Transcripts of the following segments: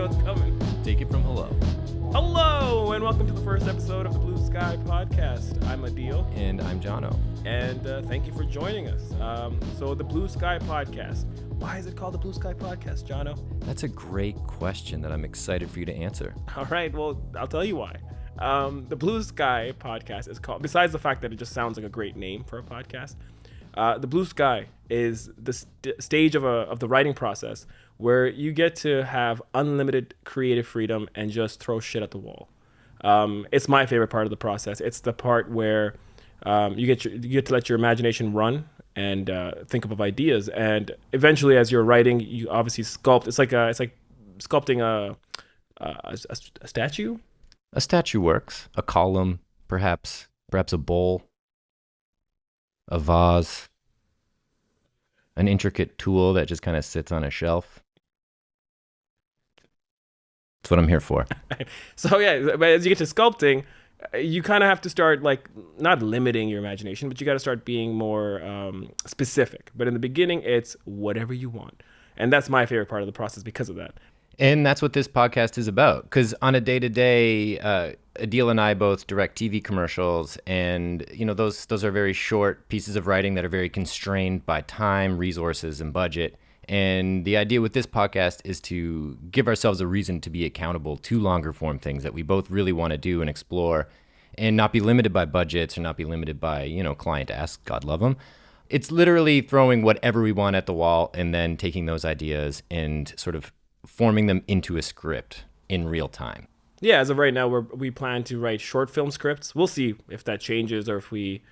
it's coming. Take it from hello. Hello, and welcome to the first episode of the Blue Sky Podcast. I'm Adeel. And I'm Jono. And thank you for joining us. So the Blue Sky Podcast. Why is it called the Blue Sky Podcast, Jono? That's a great question that I'm excited for you to answer. All right, well, I'll tell you why. The Blue Sky Podcast is called, besides the fact that it just sounds like a great name for a podcast, the Blue Sky is the stage of the writing process where you get to have unlimited creative freedom and just throw shit at the wall. It's my favorite part of the process. It's the part where you get to let your imagination run and think of ideas. And eventually, as you're writing, you obviously sculpt. It's like sculpting a statue. A statue works. A column, perhaps a bowl, a vase, an intricate tool that just kind of sits on a shelf. That's what I'm here for. So yeah, but as you get to sculpting, you kind of have to start like not limiting your imagination, but you got to start being more specific. But in the beginning, it's whatever you want. And that's my favorite part of the process because of that. And that's what this podcast is about. Because on a day-to-day, Adeel and I both direct TV commercials, and those are very short pieces of writing that are very constrained by time, resources, and budget. And the idea with this podcast is to give ourselves a reason to be accountable to longer form things that we both really want to do and explore, and not be limited by budgets or not be limited by client asks. God love them. It's literally throwing whatever we want at the wall and then taking those ideas and sort of forming them into a script in real time. Yeah, as of right now, we plan to write short film scripts. We'll see if that changes or if we,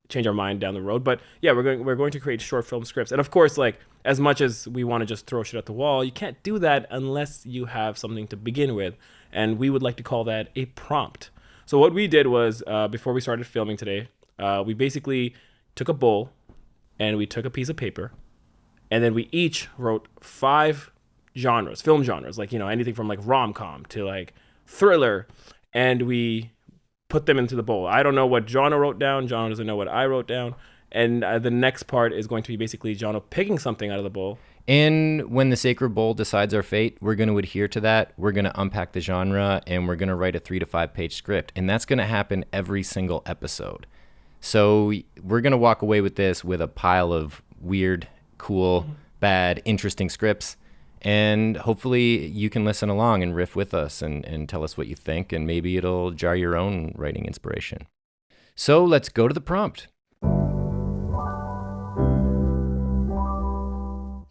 change our mind down the road. But yeah, we're going to create short film scripts. And of course, like as much as we want to just throw shit at the wall, you can't do that unless you have something to begin with. And we would like to call that a prompt. So what we did was before we started filming today, we basically took a bowl and we took a piece of paper, and then we each wrote 5 genres, film genres, like anything from like rom-com to like thriller, and we put them into the bowl. I don't know what Jono wrote down. Jono doesn't know what I wrote down. And the next part is going to be basically Jono picking something out of the bowl. And when the sacred bowl decides our fate, we're going to adhere to that. We're going to unpack the genre, and we're going to write a 3 to 5 page script. And that's going to happen every single episode. So we're going to walk away with this with a pile of weird, cool, bad, interesting scripts. And hopefully you can listen along and riff with us and tell us what you think, and maybe it'll jar your own writing inspiration. So let's go to the prompt.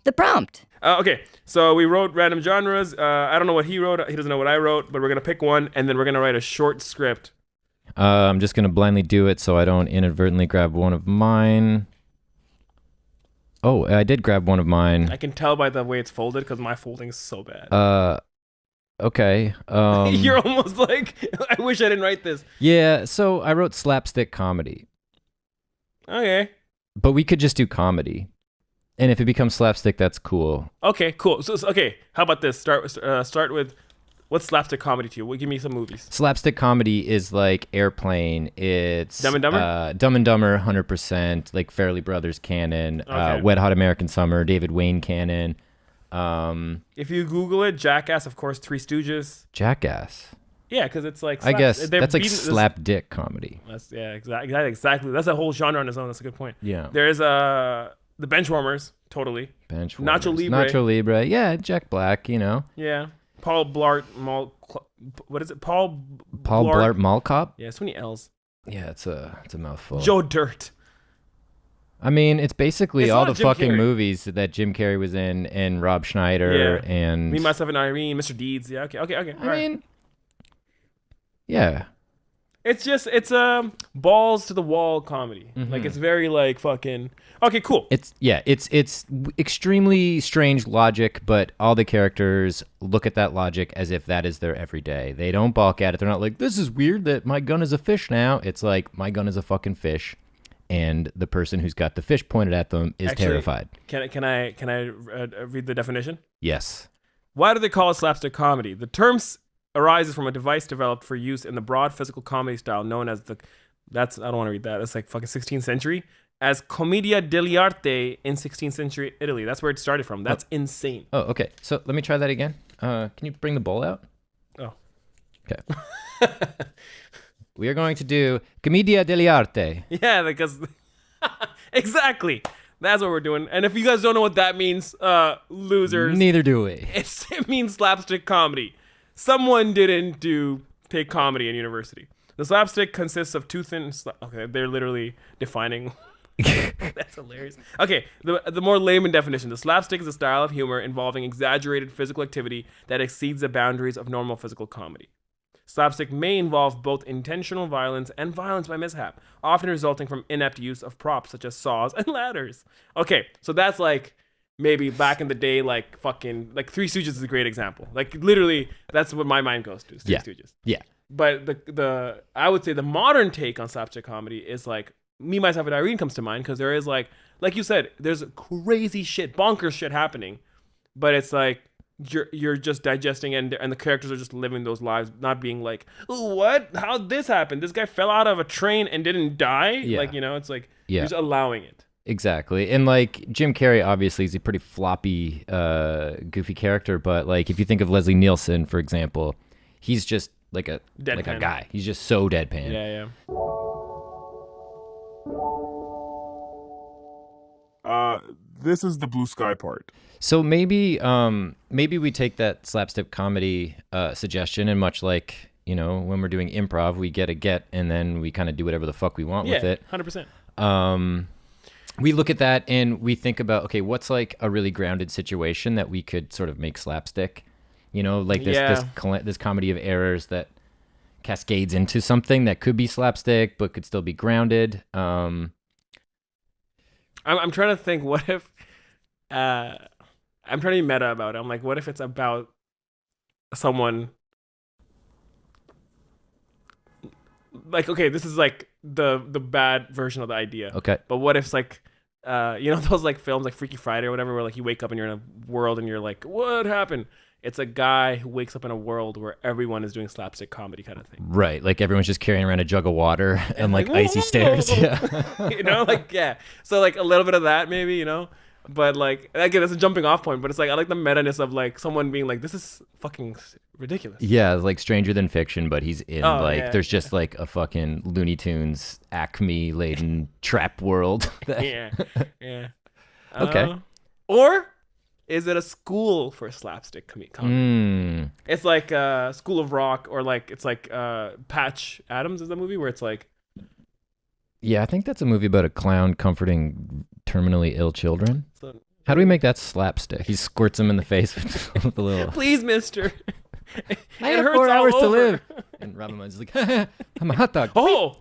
The prompt. Okay, so we wrote random genres. I don't know what he wrote. He doesn't know what I wrote, but we're going to pick one, and then we're going to write a short script. I'm just going to blindly do it so I don't inadvertently grab one of mine. Oh, I did grab one of mine. I can tell by the way it's folded because my folding is so bad. Okay. You're almost like, I wish I didn't write this. Yeah, so I wrote slapstick comedy. Okay. But we could just do comedy. And if it becomes slapstick, that's cool. Okay, cool. So okay, how about this? Start with, what's slapstick comedy to you? Well, give me some movies. Slapstick comedy is like Airplane. It's Dumb and Dumber? Dumb and Dumber, 100%. Like Farrelly Brothers canon. Okay. Wet Hot American Summer, David Wayne canon. If you Google it, Jackass, of course, Three Stooges. Jackass. Yeah, because it's like... I guess that's like slap dick comedy. Exactly. That's a whole genre on its own. That's a good point. Yeah. There is the Benchwarmers, totally. Benchwarmers. Nacho Libre. Yeah, Jack Black, Yeah. Paul Blart what is it? Paul Blart Mall Cop? Yeah, so many L's. Yeah, it's a mouthful. Joe Dirt. I mean, it's basically all the fucking Carrey. movies that Jim Carrey was in, and Rob Schneider, and Me, Myself, and Irene, Mr. Deeds. Yeah, okay. I mean, yeah. It's balls to the wall comedy. Mm-hmm. Like it's very like fucking. Okay, cool. It's extremely strange logic, but all the characters look at that logic as if that is their everyday. They don't balk at it. They're not like, this is weird that my gun is a fish now. It's like, my gun is a fucking fish, and the person who's got the fish pointed at them is terrified. Can I read the definition? Yes. Why do they call it slapstick comedy? The term arises from a device developed for use in the broad physical comedy style known as I don't want to read that. That's like fucking 16th century. As commedia dell'arte in 16th century Italy. That's where it started from. That's insane. Oh, okay. So let me try that again. Can you bring the bowl out? Oh. Okay. We are going to do Commedia dell'arte. Yeah, because exactly. That's what we're doing. And if you guys don't know what that means, losers. Neither do we. It means slapstick comedy. Someone didn't take comedy in university. The slapstick consists of two thin. Okay, they're literally defining. That's hilarious. Okay, the more layman definition: the slapstick is a style of humor involving exaggerated physical activity that exceeds the boundaries of normal physical comedy. Slapstick may involve both intentional violence and violence by mishap, often resulting from inept use of props such as saws and ladders. Okay, so that's like maybe back in the day, like fucking like Three Stooges is a great example. Like literally, that's what my mind goes to. Three Stooges. Yeah. But the I would say the modern take on slapstick comedy is like Me, Myself, and Irene comes to mind because there is like you said, there's crazy shit, bonkers shit happening, but it's like you're just digesting and the characters are just living those lives, not being like, oh, what? How'd this happen? This guy fell out of a train and didn't die? Yeah. Like, it's like you're just allowing it. Exactly. And like Jim Carrey obviously is a pretty floppy, goofy character, but like if you think of Leslie Nielsen, for example, he's just like a guy. He's just so deadpan. Yeah. This is the blue sky part. So maybe we take that slapstick comedy suggestion, and much like, when we're doing improv, we get and then we kind of do whatever the fuck we want with it. 100%. We look at that and we think about, okay, what's like a really grounded situation that we could sort of make slapstick, like this comedy of errors that cascades into something that could be slapstick but could still be grounded. I'm trying to think, what if I'm trying to be meta about it. I'm like, what if it's about someone like, okay, this is like the bad version of the idea. Okay. But what if it's like those like films like Freaky Friday or whatever, where like you wake up and you're in a world and you're like, what happened? It's a guy who wakes up in a world where everyone is doing slapstick comedy kind of thing. Right. Like everyone's just carrying around a jug of water and like icy stairs. Yeah. So like a little bit of that maybe, But like, again, that's a jumping off point, but it's like, I like the meta-ness of like someone being like, this is fucking ridiculous. Yeah, like Stranger Than Fiction, but he's in there's just like a fucking Looney Tunes Acme laden trap world. Yeah. Okay. Or is it a school for slapstick comedy? It's like School of Rock, or like, it's like Patch Adams is the movie where it's like. Yeah, I think that's a movie about a clown comforting terminally ill children. So, how do we make that slapstick? He squirts him in the face with a little. Please, mister. I have 4 hours to live. And Robin Williams is like, I'm a hot dog. Oh,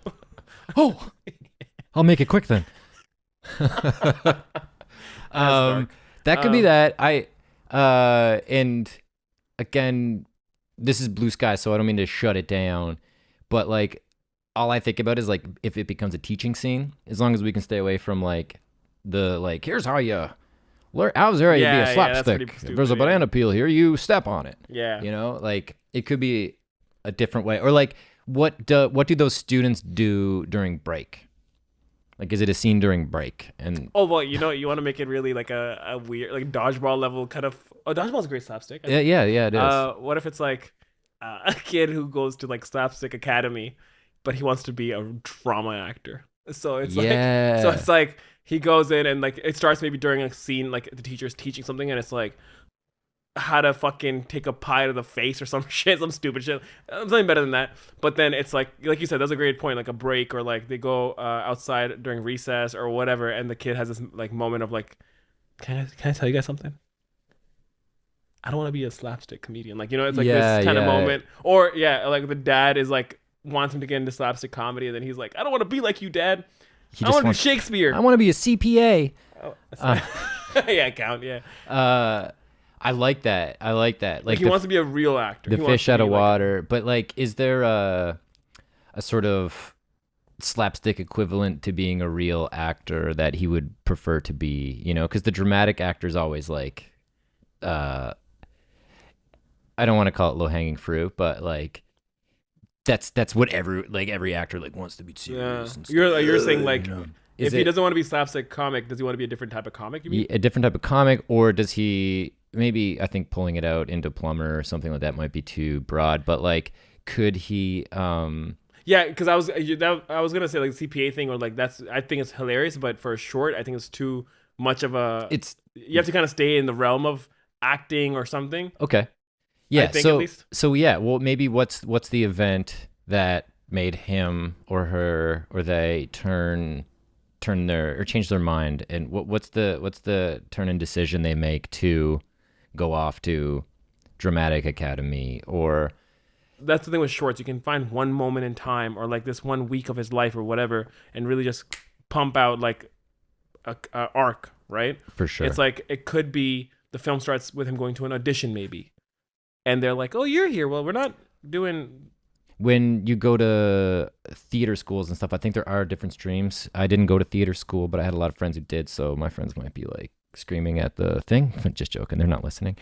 I'll make it quick then. That could be that. And again, this is blue sky, so I don't mean to shut it down, but like, all I think about is like if it becomes a teaching scene, as long as we can stay away from like the like, here's how you learn, how's there you be a slapstick. If there's a banana peel here, you step on it. Yeah. Like it could be a different way. Or like what do those students do during break? Like, is it a scene during break? And you want to make it really like a weird, like dodgeball level kind of. Oh, dodgeball is a great slapstick. Yeah, it is. What if it's like a kid who goes to like slapstick academy, but he wants to be a drama actor. So it's like he goes in and like it starts maybe during a scene like the teacher's teaching something and it's like how to fucking take a pie to the face or some shit, some stupid shit. Something better than that. But then it's like you said, that's a great point, like a break, or like they go outside during recess or whatever, and the kid has this like moment of like, can I tell you guys something? I don't want to be a slapstick comedian. Like, it's like this kind of moment. Or like the dad is like wants him to get into slapstick comedy, and then he's like, I don't want to be like you, Dad. I want to be Shakespeare. I want to be a CPA. Yeah, count. Yeah. I like that. Like he wants to be a real actor. The fish out of water. But like, is there a sort of slapstick equivalent to being a real actor that he would prefer to be? Because the dramatic actor is always like, I don't want to call it low hanging fruit, but like, that's what every actor like wants to be serious. Yeah. You're saying like, if he doesn't want to be slapstick comic, does he want to be a different type of comic? You mean? A different type of comic, or does he maybe I think pulling it out into plumber or something like that might be too broad, but like, could he? Yeah, because I was gonna say like CPA thing or like I think it's hilarious, but for a short, I think it's too much of a. It's You have to kind of stay in the realm of acting or something. okay. Yeah. I think at least. So yeah. Well, maybe what's the event that made him or her or they turn their or change their mind, and what's the turn in decision they make to go off to dramatic academy or. That's the thing with shorts. You can find one moment in time or like this 1 week of his life or whatever, and really just pump out like a arc, right? For sure. It's like it could be the film starts with him going to an audition maybe, and they're like, "Oh, you're here. Well, we're not doing." When you go to theater schools and stuff, I think there are different streams. I didn't go to theater school, but I had a lot of friends who did, so my friends might be like screaming at the thing. Just joking, they're not listening.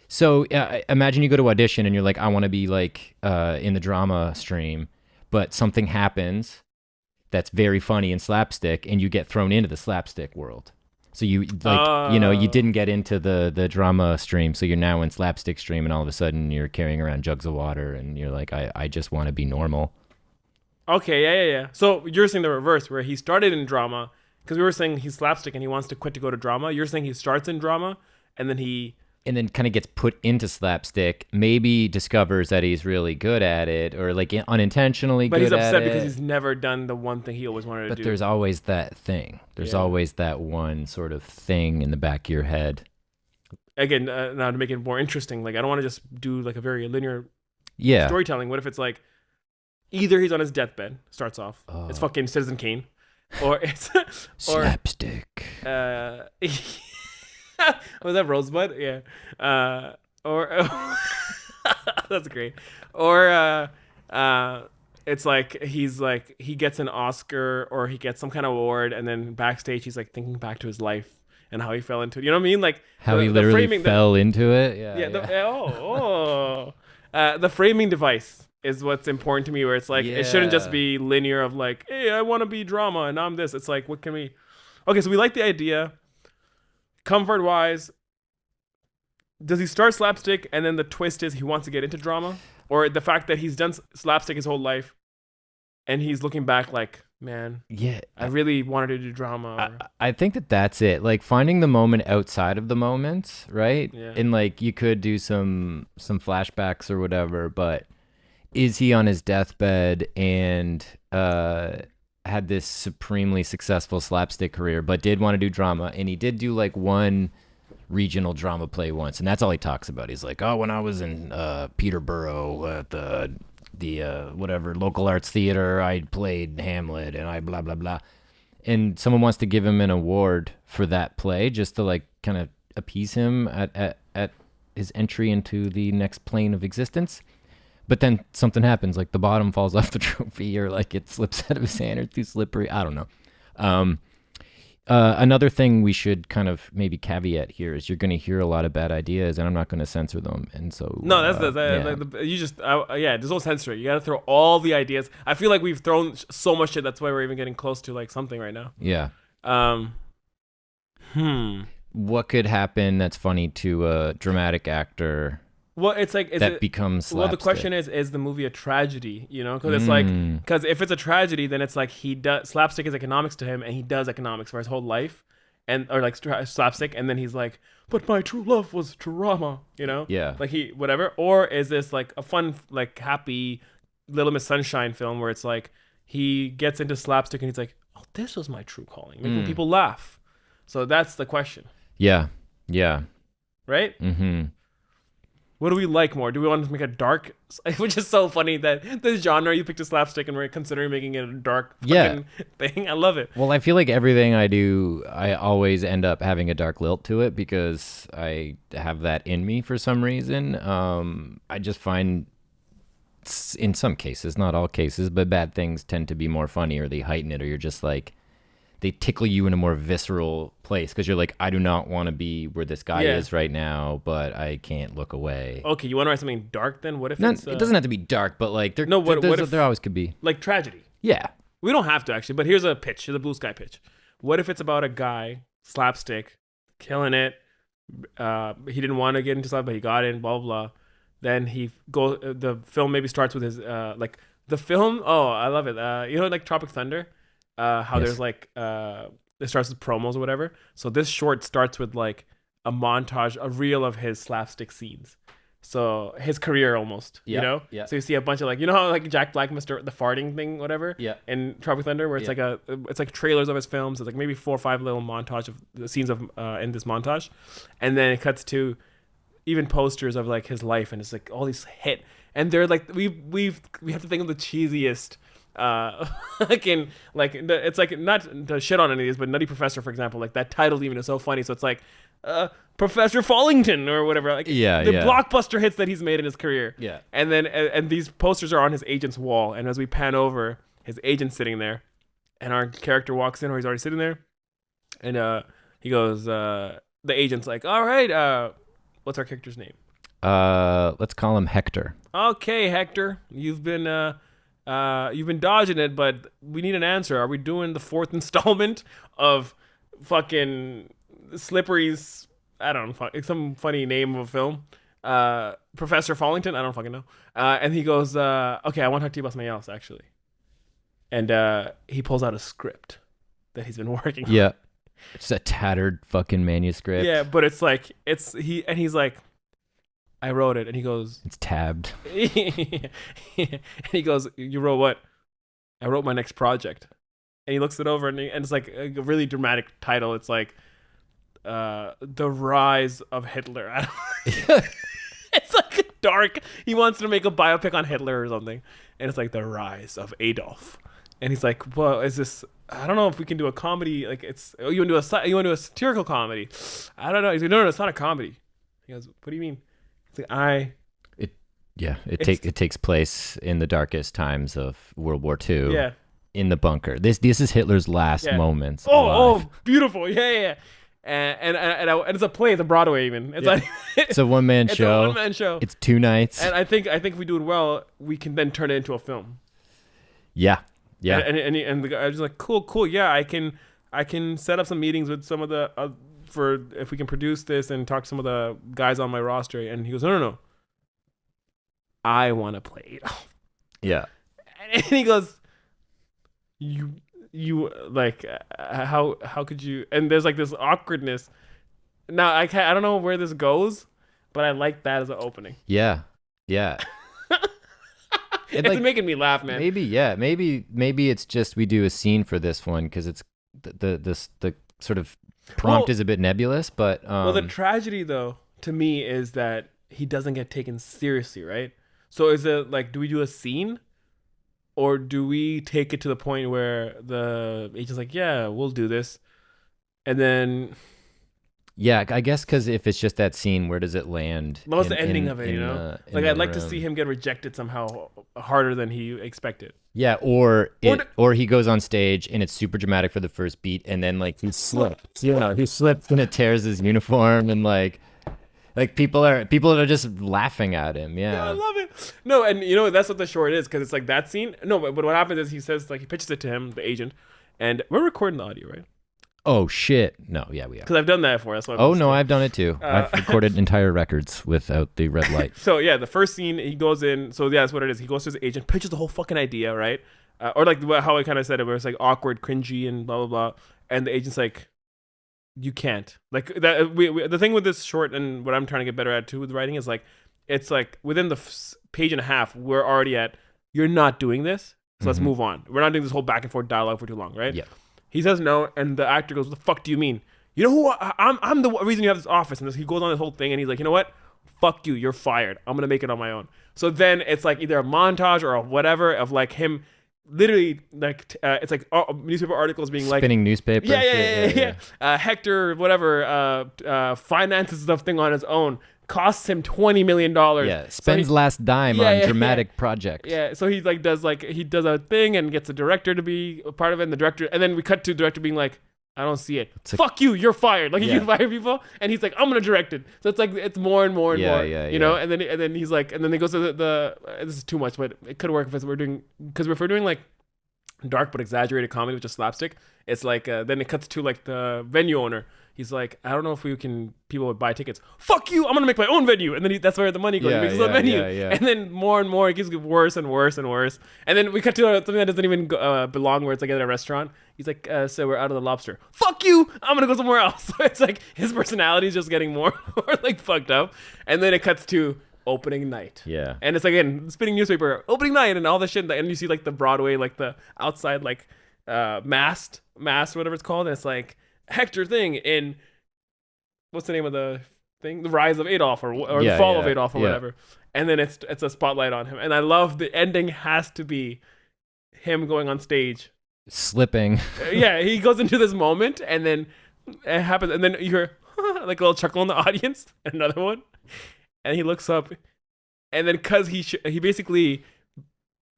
So imagine you go to audition and you're like, I want to be like in the drama stream, but something happens that's very funny and slapstick, and you get thrown into the slapstick world. So you like you didn't get into the drama stream, so you're now in slapstick stream, and all of a sudden you're carrying around jugs of water, and you're like, I just want to be normal. Okay, yeah. So you're saying the reverse, where he started in drama, because we were saying he's slapstick and he wants to quit to go to drama. You're saying he starts in drama, and then kind of gets put into slapstick, maybe discovers that he's really good at it, or like unintentionally good at it. But he's upset because he's never done the one thing he always wanted to do. But there's always that thing. There's always that one sort of thing in the back of your head. Again, now to make it more interesting, like I don't want to just do like a very linear storytelling. What if it's like either he's on his deathbed, starts off, it's fucking Citizen Kane, or it's slapstick. Was that Rosebud? Yeah. Or that's great. Or it's like he gets an Oscar or he gets some kind of award, and then backstage he's like thinking back to his life and how he fell into it. You know what I mean? Like how he literally fell into it. Yeah. The framing device is what's important to me. Where it's like it shouldn't just be linear of like, hey, I want to be drama and I'm this. It's like, what can we? Okay, so we like the idea. Comfort wise, does he start slapstick and then the twist is he wants to get into drama, or the fact that he's done slapstick his whole life and he's looking back like, man, I really wanted to do drama. I think that's it. Like finding the moment outside of the moment, right? Yeah. And like you could do some flashbacks or whatever, but is he on his deathbed and had this supremely successful slapstick career, but did want to do drama, and he did do like one regional drama play once, and that's all he talks about. He's like, oh, when I was in Peterborough at the whatever local arts theater, I played Hamlet, and I blah blah blah. And someone wants to give him an award for that play just to like kind of appease him at his entry into the next plane of existence. But then something happens, like the bottom falls off the trophy, or like it slips out of his hand, or it's too slippery. I don't know. Another thing we should kind of maybe caveat here is you're going to hear a lot of bad ideas, and I'm not going to censor them. And so no, there's no censor. You got to throw all the ideas. I feel like we've thrown so much shit. That's why we're even getting close to like something right now. Yeah. What could happen that's funny to a dramatic actor? Well, it's like becomes slapstick? Well, the question is the movie a tragedy? You know, because it's like because if it's a tragedy, then it's like he does slapstick is economics to him, and he does economics for his whole life, and or like slapstick, and then he's like, but my true love was drama. You know, like he whatever. Or is this like a fun, like happy Little Miss Sunshine film where it's like he gets into slapstick and he's like, oh, this was my true calling, making people laugh. So that's the question. Yeah. Right. Mm-hmm. What do we like more? Do we want to make a dark, which is so funny that the genre you picked a slapstick and we're considering making it a dark fucking thing. I love it. Well, I feel like everything I do, I always end up having a dark lilt to it because I have that in me for some reason. I just find in some cases, not all cases, but bad things tend to be more funny, or they heighten it, or you're just like, they tickle you in a more visceral place because you're like, I do not want to be where this guy is right now, but I can't look away. Okay, you want to write something dark then? What if it doesn't have to be dark, but like there always could be. Like tragedy. Yeah. We don't have to actually, but here's a pitch. Here's a blue sky pitch. What if it's about a guy, slapstick, killing it, He didn't want to get into slap, but he got in. Blah blah blah. Then the film maybe starts with his like the film. Oh, I love it. Like Tropic Thunder. How Yes. there's like it starts with promos or whatever. So this short starts with like a montage, a reel of his slapstick scenes. So his career almost, Yeah, yeah. So you see a bunch of like, how like Jack Black, Mr. the farting thing, whatever. Yeah. In Tropic Thunder, where it's Yeah. it's like trailers of his films. It's like maybe 4 or 5 little montage of the scenes of in this montage, and then it cuts to even posters of like his life, and it's like all these hit, and they're like we have to think of the cheesiest. It's like not to shit on any of these, but Nutty Professor, for example, like that title even is so funny. So it's like Professor Fallington or whatever, like the blockbuster hits that he's made in his career. Yeah. And then and these posters are on his agent's wall, and as we pan over, his agent's sitting there, and our character walks in, or he's already sitting there, and he goes, the agent's like, all right, what's our character's name? Let's call him Hector. Okay, Hector, you've been dodging it, but we need an answer. Are we doing the 4th installment of fucking Slippery's? I don't know, some funny name of a film. Professor Fallington. I don't fucking know. And he goes, okay, I want to talk to you about something else, actually. And he pulls out a script that he's been working on. Yeah. It's a tattered fucking manuscript. Yeah, but it's like he's like, I wrote it, and he goes, it's tabbed. and he goes, you wrote what? I wrote my next project. And he looks it over, and it's like a really dramatic title. It's like The Rise of Hitler. It's like dark. He wants to make a biopic on Hitler or something, and it's like The Rise of Adolf. And he's like, well, is this? I don't know if we can do a comedy. Like you want to do a satirical comedy? I don't know. He's like, no, it's not a comedy. He goes, what do you mean? It's like it takes place in the darkest times of World War II. Yeah. In the bunker. This is Hitler's last moments. Oh, beautiful. Yeah. And it's a play. It's a Broadway even. It's like it's a one-man show. It's a one-man show. It's 2 nights. And I think if we do it well, we can then turn it into a film. Yeah. Yeah. And the guy was like, cool. Yeah, I can set up some meetings with some of the for if we can produce this and talk to some of the guys on my roster. And he goes, no. I want to play it. Yeah. And he goes, you like how could you? And there's like this awkwardness. Now I don't know where this goes, but I like that as an opening. Yeah. It's like, making me laugh, man. Maybe it's just we do a scene for this one because it's the sort of prompt is a bit nebulous, but well, the tragedy though to me is that he doesn't get taken seriously, right? So is it like, do we do a scene, or do we take it to the point where the agent's like, yeah, we'll do this, and then yeah, I guess because if it's just that scene, where does it land? What's the ending of it? Like I'd like to see him get rejected somehow harder than he expected. Yeah, or he goes on stage and it's super dramatic for the first beat, and then like he slips. He slips and it tears his uniform, and like people are just laughing at him. Yeah, I love it. No, and that's what the short is, because it's like that scene. No, but what happens is he says, like, he pitches it to him, the agent, and we're recording the audio, right? Oh shit! No, yeah, we are. Because I've done that before. That's why. Oh no, I've done it too. I've recorded entire records without the red light. So yeah, the first scene, he goes in. So yeah, that's what it is. He goes to his agent, pitches the whole fucking idea, right? Or like how I kind of said it, where it's like awkward, cringy, and blah blah blah. And the agent's like, "You can't." Like that. The thing with this short, and what I'm trying to get better at too with writing, is like, it's like within the page and a half, we're already at, you're not doing this, so let's move on. We're not doing this whole back and forth dialogue for too long, right? Yeah. He says no, and the actor goes, "What the fuck do you mean? You know who I'm the reason you have this office." And he goes on this whole thing, and he's like, "You know what? Fuck you. You're fired. I'm gonna make it on my own." So then it's like either a montage or a whatever of like him, literally like it's like newspaper articles being like spinning newspaper. Yeah. Hector, whatever, finances the thing on his own. Costs him $20 million. Yeah, spends last dime on dramatic project. Yeah, so he does a thing and gets a director to be a part of it, and the director, and then we cut to the director being like, "I don't see it. Fuck you, you're fired." Like he can fire people, and he's like, "I'm gonna direct it." So it's like it's more and more and more. You know, and then he's like, and then he goes to the this is too much, but it could work if we're doing like dark but exaggerated comedy with just slapstick. It's like then it cuts to like the venue owner. he's like, I don't know if people would buy tickets. Fuck you! I'm gonna make my own venue, and then that's where the money goes. He makes his own venue, and then more and more it gets worse and worse and worse. And then we cut to something that doesn't even belong, where it's like at a restaurant. He's like, so we're out of the lobster. Fuck you! I'm gonna go somewhere else. So it's like his personality is just getting more and more like fucked up. And then it cuts to opening night. Yeah. And it's like, again, spinning newspaper, opening night, and all this shit. And you see like the Broadway, like the outside, like mast, whatever it's called. And it's like Hector thing in, what's the name of the thing? The Rise of Adolf or the Fall of Adolf or whatever. And then it's a spotlight on him. And I love the ending has to be him going on stage. Slipping. Yeah, he goes into this moment, and then it happens, and then you hear like a little chuckle in the audience, and another one, and he looks up, and then because he basically,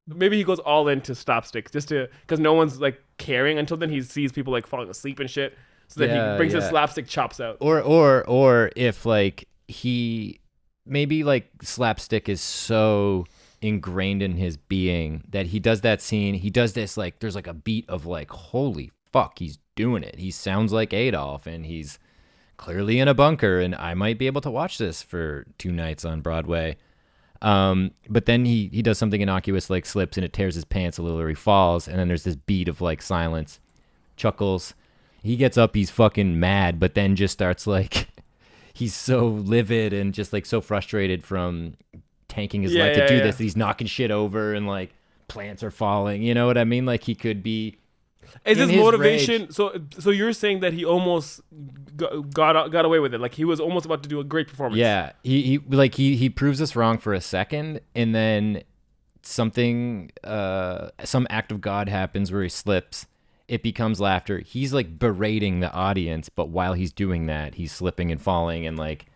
maybe he goes all into slapstick just to, because no one's like caring until then. He sees people like falling asleep and shit, so then he brings his slapstick chops out. Or if like he maybe like slapstick is so ingrained in his being that he does that scene, he does this, like there's like a beat of like, holy fuck, he's doing it, he sounds like Adolf, and he's clearly in a bunker, and I might be able to watch this for 2 nights on Broadway. But then he does something innocuous, like slips, and it tears his pants a little, or he falls, and then there's this beat of like silence, chuckles, he gets up, he's fucking mad, but then just starts like he's so livid and just like so frustrated from tanking his life to do this, that he's knocking shit over, and like plants are falling, you know what I mean? Like he could be, is his motivation rage. So you're saying that he almost got away with it, like he was almost about to do a great performance. Yeah, he proves us wrong for a second, and then something some act of God happens where he slips, it becomes laughter, he's like berating the audience, but while he's doing that he's slipping and falling, and like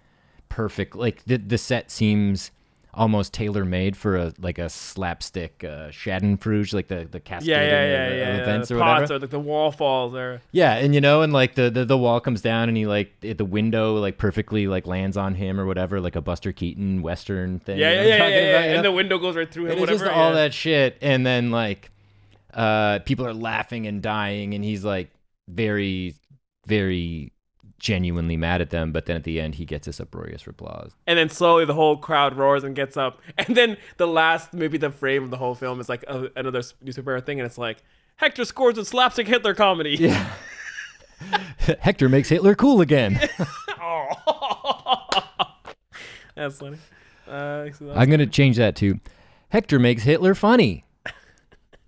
perfect, like the set seems almost tailor-made for a slapstick Schadenfreude, like the cascade events or pots, whatever, or like the wall falls, or and and like the wall comes down, and he like the window like perfectly like lands on him or whatever, like a Buster Keaton Western thing. And the window goes right through him, and whatever. It's just all that shit, and then like people are laughing and dying, and he's like very, very genuinely mad at them, but then at the end he gets this uproarious applause, and then slowly the whole crowd roars and gets up, and then the last, maybe the frame of the whole film is like another newspaper thing, and it's like Hector scores with slapstick Hitler comedy. Yeah. Hector makes Hitler cool again. That's funny. I'm gonna change that to Hector makes Hitler funny.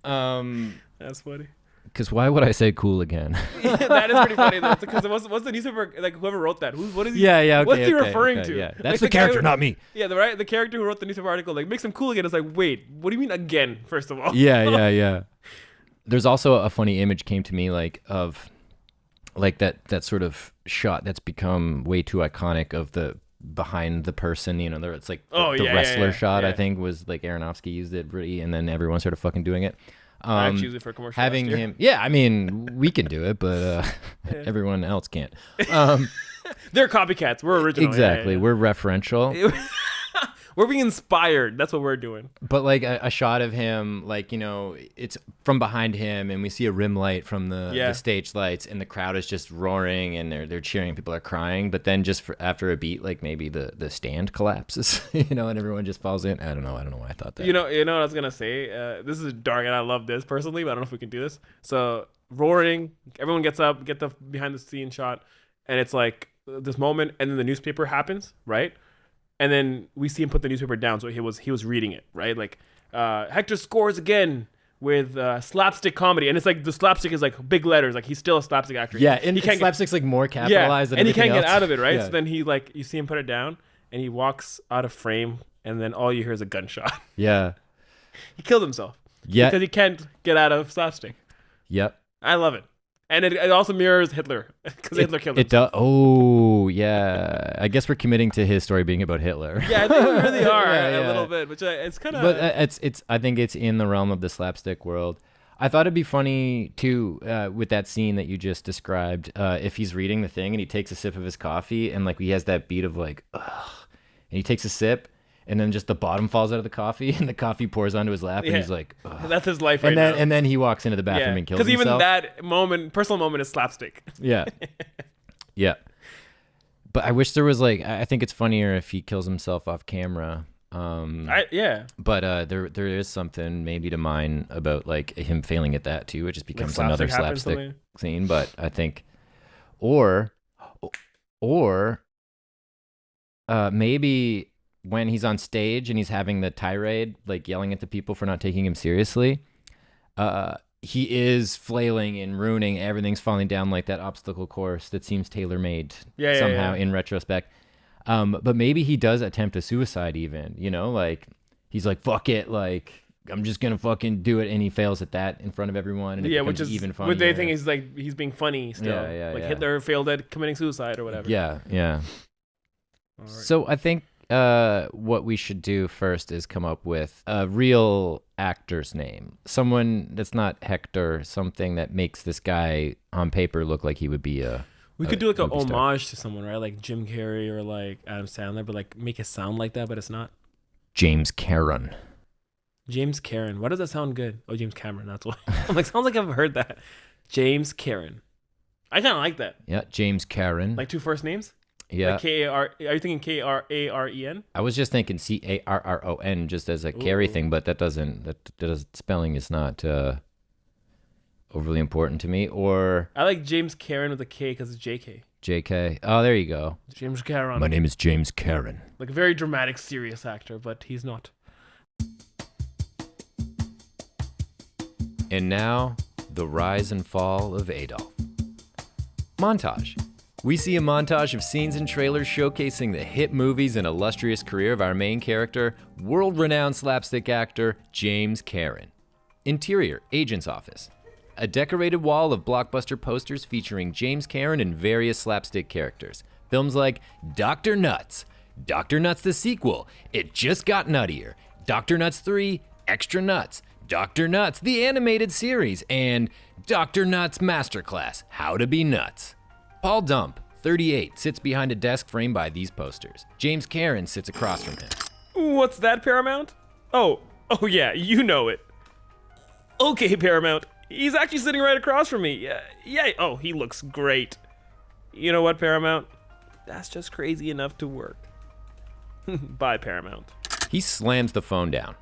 That's funny. Because why would I say cool again? That is pretty funny though. Because what's the newspaper, like whoever wrote that? What is he? Okay, what's he referring to? Yeah. That's like the character, not me. Yeah, the character who wrote the newspaper article like makes him cool again. It's like, wait, what do you mean again? First of all. Yeah. There's also a funny image came to me, like of like that sort of shot that's become way too iconic of the behind the person, there it's like the wrestler shot. I think was like Aronofsky used it really, and then everyone started fucking doing it. I actually used it for a commercial. Having him, I mean, we can do it, but everyone else can't. They're copycats. We're original. Exactly. We're referential. We're being inspired. That's what we're doing. But like a shot of him, like, it's from behind him, and we see a rim light from the stage lights, and the crowd is just roaring, and they're cheering, people are crying. But then just after a beat, like maybe the stand collapses, and everyone just falls in. I don't know why I thought that. You know what I was gonna say? This is dark, and I love this personally, but I don't know if we can do this. So roaring, everyone gets up, get the behind the scene shot, and it's like this moment, and then the newspaper happens, right? And then we see him put the newspaper down, so he was reading it, right? Like, Hector scores again with slapstick comedy, and it's like the slapstick is like big letters, like he's still a slapstick actor. Yeah, and slapstick's like more capitalized than and he everything can't else. get out of it, right? Yeah. So then he like you see him put it down, and he walks out of frame, and then all you hear is a gunshot. Yeah, he killed himself. Yeah, because he can't get out of slapstick. Yep, I love it. And it also mirrors Hitler, because Hitler killed him. It does. Oh, yeah. I guess we're committing to his story being about Hitler. Yeah, I think we really are a little bit, which it's kind of. But it's. I think it's in the realm of the slapstick world. I thought it'd be funny too with that scene that you just described. If he's reading the thing and he takes a sip of his coffee, and like he has that beat of like, ugh, and he takes a sip. And then just the bottom falls out of the coffee, and the coffee pours onto his lap, and he's like, ugh. That's his life right now. now. And then he walks into the bathroom and kills himself. Because even that personal moment is slapstick. Yeah. Yeah. But I wish there was like, I think it's funnier if he kills himself off camera. Yeah. But there is something maybe to mine about like him failing at that too. It just becomes another slapstick scene. But I think, or maybe when he's on stage and he's having the tirade, like yelling at the people for not taking him seriously, he is flailing and ruining everything's falling down like that obstacle course that seems tailor-made somehow in retrospect. But maybe he does attempt a suicide even, you know, like he's like, fuck it, like I'm just gonna fucking do it, and he fails at that in front of everyone, and it becomes which is even funnier. What they think is like he's being funny still. Like Hitler failed at committing suicide or whatever. Yeah. Right. So I think what we should do first is come up with a real actor's name. Someone that's not Hector, something that makes this guy on paper look like he would be we could do like an homage to someone, right? Like Jim Carrey or like Adam Sandler, but like make it sound like that, but it's not. James Cameron. James Cameron. Why does that sound good? Oh, James Cameron. That's why. I'm like, sounds like I've heard that. James Cameron. I kind of like that. Yeah, James Cameron. Like two first names? Yeah. Like K-A-R. Are you thinking K-R-A-R-E-N? I was just thinking C-A-R-R-O-N just as a Carey thing, but that spelling is not overly important to me. Or I like James Cameron with a K because it's J.K. J.K. Oh, there you go. James Cameron. My name is James Cameron. Like a very dramatic, serious actor, but he's not. And now, the rise and fall of Adolf. Montage. We see a montage of scenes and trailers showcasing the hit movies and illustrious career of our main character, world-renowned slapstick actor, James Cameron. Interior, agent's office. A decorated wall of blockbuster posters featuring James Cameron and various slapstick characters. Films like Dr. Nuts, Dr. Nuts the sequel, It Just Got Nuttier, Dr. Nuts 3, Extra Nuts, Dr. Nuts the animated series, and Dr. Nuts Masterclass, How to Be Nuts. Paul Dump, 38, sits behind a desk framed by these posters. James Cameron sits across from him. What's that, Paramount? Oh yeah, you know it. Okay, Paramount. He's actually sitting right across from me. Yeah. Oh, he looks great. You know what, Paramount? That's just crazy enough to work. Bye, Paramount. He slams the phone down.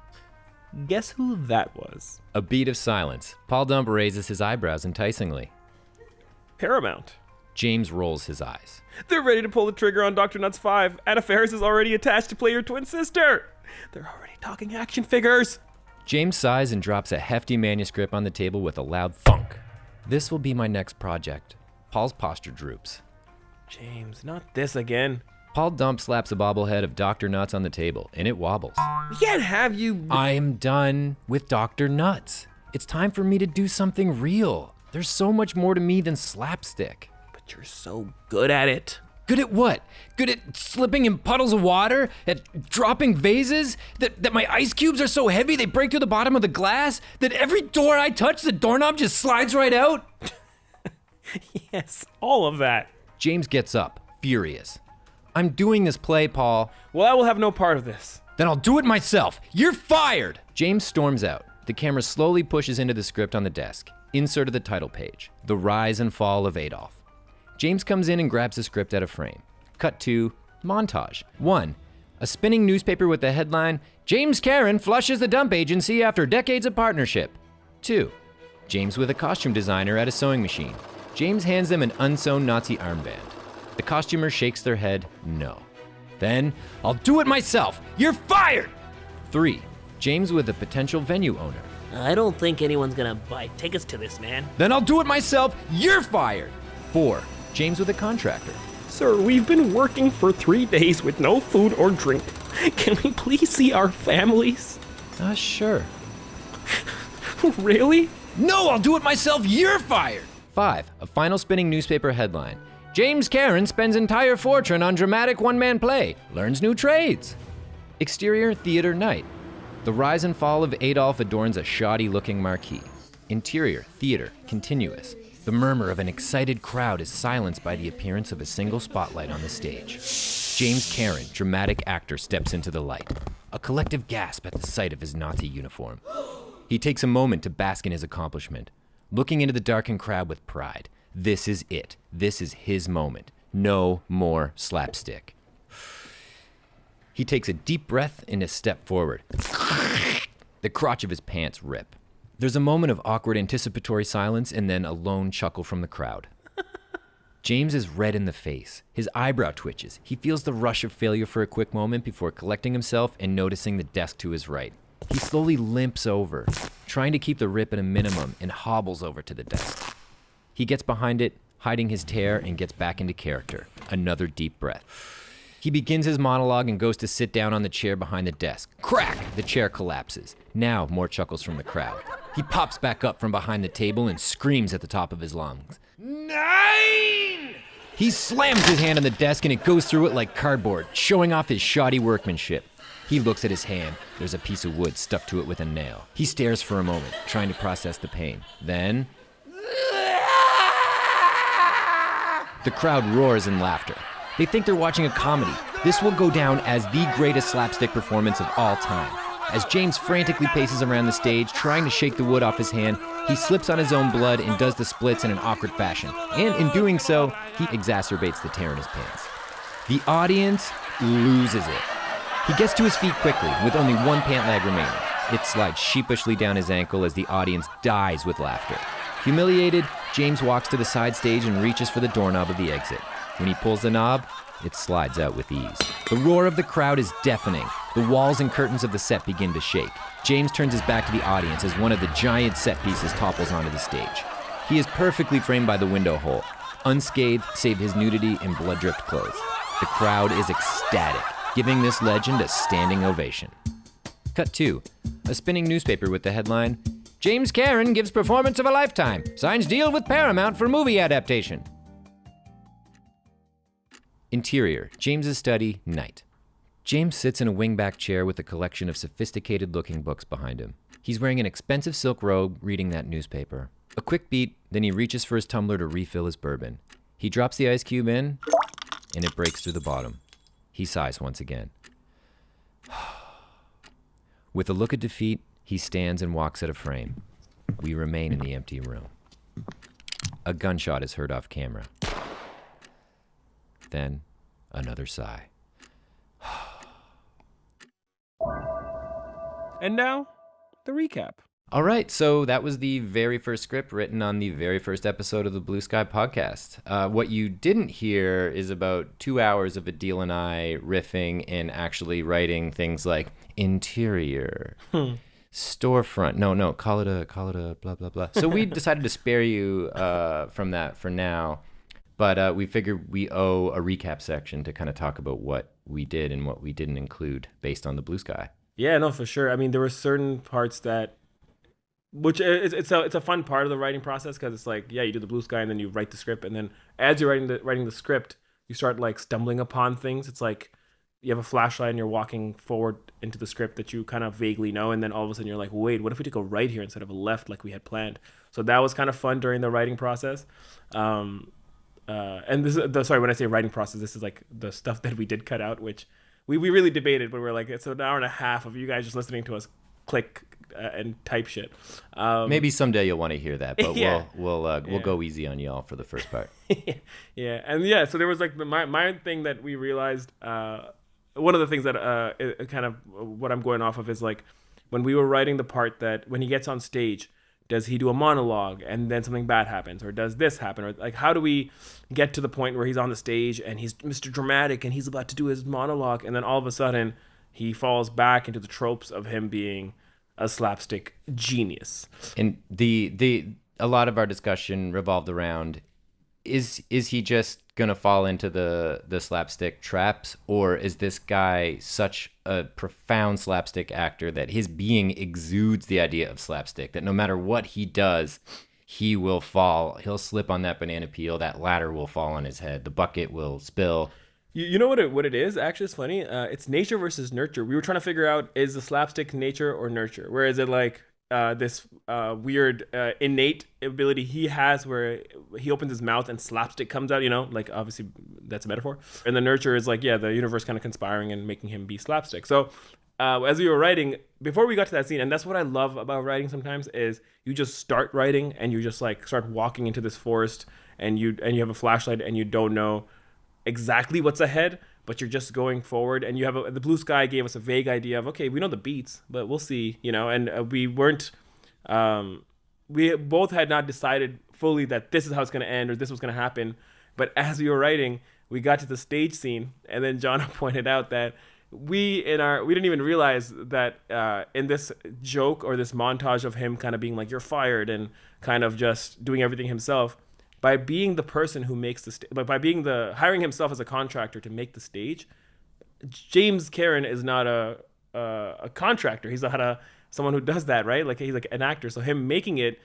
Guess who that was? A beat of silence. Paul Dump raises his eyebrows enticingly. Paramount. James rolls his eyes. They're ready to pull the trigger on Dr. Nuts 5. Anna Faris is already attached to play your twin sister. They're already talking action figures. James sighs and drops a hefty manuscript on the table with a loud thunk. This will be my next project. Paul's posture droops. James, not this again. Paul Dump slaps a bobblehead of Dr. Nuts on the table, and it wobbles. We can't have you... I'm done with Dr. Nuts. It's time for me to do something real. There's so much more to me than slapstick. But you're so good at it. Good at what? Good at slipping in puddles of water? At dropping vases? That my ice cubes are so heavy they break through the bottom of the glass? That every door I touch, the doorknob just slides right out? Yes, all of that. James gets up, furious. I'm doing this play, Paul. Well, I will have no part of this. Then I'll do it myself. You're fired! James storms out. The camera slowly pushes into the script on the desk. Insert of the title page, The Rise and Fall of Adolf. James comes in and grabs the script out of frame. Cut to montage. 1. A spinning newspaper with the headline, James Cameron flushes the dump agency after decades of partnership. 2. James with a costume designer at a sewing machine. James hands them an unsewn Nazi armband. The costumer shakes their head, no. Then, I'll do it myself. You're fired! 3. James with a potential venue owner. I don't think anyone's gonna buy tickets to this, man. Then I'll do it myself. You're fired! 4. James with a contractor. Sir, we've been working for 3 days with no food or drink. Can we please see our families? Sure. Really? No, I'll do it myself. You're fired! 5. A final spinning newspaper headline. James Cameron spends entire fortune on dramatic one-man play, learns new trades. Exterior theater night. The rise and fall of Adolf adorns a shoddy-looking marquee. Interior theater continuous. The murmur of an excited crowd is silenced by the appearance of a single spotlight on the stage. James Cameron, dramatic actor, steps into the light. A collective gasp at the sight of his Nazi uniform. He takes a moment to bask in his accomplishment, looking into the darkened crowd with pride. This is it. This is his moment. No more slapstick. He takes a deep breath and a step forward. The crotch of his pants rip. There's a moment of awkward anticipatory silence and then a lone chuckle from the crowd. James is red in the face. His eyebrow twitches. He feels the rush of failure for a quick moment before collecting himself and noticing the desk to his right. He slowly limps over, trying to keep the rip at a minimum, and hobbles over to the desk. He gets behind it, hiding his tear, and gets back into character. Another deep breath. He begins his monologue and goes to sit down on the chair behind the desk. Crack! The chair collapses. Now, more chuckles from the crowd. He pops back up from behind the table and screams at the top of his lungs. 9! He slams his hand on the desk and it goes through it like cardboard, showing off his shoddy workmanship. He looks at his hand. There's a piece of wood stuck to it with a nail. He stares for a moment, trying to process the pain. Then... the crowd roars in laughter. They think they're watching a comedy. This will go down as the greatest slapstick performance of all time. As James frantically paces around the stage, trying to shake the wood off his hand, he slips on his own blood and does the splits in an awkward fashion. And in doing so, he exacerbates the tear in his pants. The audience loses it. He gets to his feet quickly, with only one pant leg remaining. It slides sheepishly down his ankle as the audience dies with laughter. Humiliated, James walks to the side stage and reaches for the doorknob of the exit. When he pulls the knob, it slides out with ease. The roar of the crowd is deafening. The walls and curtains of the set begin to shake. James turns his back to the audience as one of the giant set pieces topples onto the stage. He is perfectly framed by the window hole, unscathed save his nudity and blood-dripped clothes. The crowd is ecstatic, giving this legend a standing ovation. Cut 2. A spinning newspaper with the headline, James Karen gives performance of a lifetime. Signs deal with Paramount for movie adaptation. Interior, James's study, night. James sits in a wingback chair with a collection of sophisticated-looking books behind him. He's wearing an expensive silk robe, reading that newspaper. A quick beat, then he reaches for his tumbler to refill his bourbon. He drops the ice cube in, and it breaks through the bottom. He sighs once again. With a look of defeat, he stands and walks at a frame. We remain in the empty room. A gunshot is heard off camera. Then, another sigh. And now, the recap. All right, so that was the very first script written on the very first episode of the Blue Sky podcast. What you didn't hear is about 2 hours of Adeel and I riffing and actually writing things like interior, storefront. No, call it a blah, blah, blah. So we decided to spare you from that for now. But we figured we owe a recap section to kind of talk about what we did and what we didn't include based on the Blue Sky. Yeah, no, for sure. I mean, there were certain parts that, which it's a fun part of the writing process because it's like, yeah, you do the Blue Sky and then you write the script, and then as you're writing the script, you start like stumbling upon things. It's like you have a flashlight and you're walking forward into the script that you kind of vaguely know, and then all of a sudden you're like, wait, what if we took a right here instead of a left like we had planned? So that was kind of fun during the writing process. And this is sorry, when I say writing process, this is like the stuff that we did cut out, which we really debated, but we're like, it's an hour and a half of you guys just listening to us click and type shit. Maybe someday you'll want to hear that, but yeah. we'll go easy on y'all for the first part. yeah. So there was like my thing that we realized. One of the things that kind of what I'm going off of is like when we were writing the part that when he gets on stage, does he do a monologue and then something bad happens, or does this happen, or like how do we get to the point where he's on the stage and he's Mr. Dramatic and he's about to do his monologue, and then all of a sudden he falls back into the tropes of him being a slapstick genius. And a lot of our discussion revolved around is he just gonna fall into the slapstick traps, or is this guy such a profound slapstick actor that his being exudes the idea of slapstick, that no matter what he does, he will fall, he'll slip on that banana peel, that ladder will fall on his head, the bucket will spill. You know what it is? Actually, it's funny. It's nature versus nurture. We were trying to figure out, is the slapstick nature or nurture? Where is it like this weird innate ability he has where he opens his mouth and slapstick comes out, like obviously that's a metaphor. And the nurture is like, yeah, the universe kind of conspiring and making him be slapstick. So as we were writing, before we got to that scene, and that's what I love about writing sometimes, is you just start writing and you just like start walking into this forest and you have a flashlight and you don't know exactly what's ahead, but you're just going forward, and you have the blue sky gave us a vague idea of, okay, we know the beats, but we'll see, and we weren't, we both had not decided fully that this is how it's going to end or this was going to happen. But as we were writing, we got to the stage scene, and then John pointed out that we didn't even realize that in this joke or this montage of him kind of being like, you're fired, and kind of just doing everything himself, by being the person who makes by being hiring himself as a contractor to make the stage, James Karen is not a contractor. He's not someone who does that, right? Like, he's like an actor. So him making it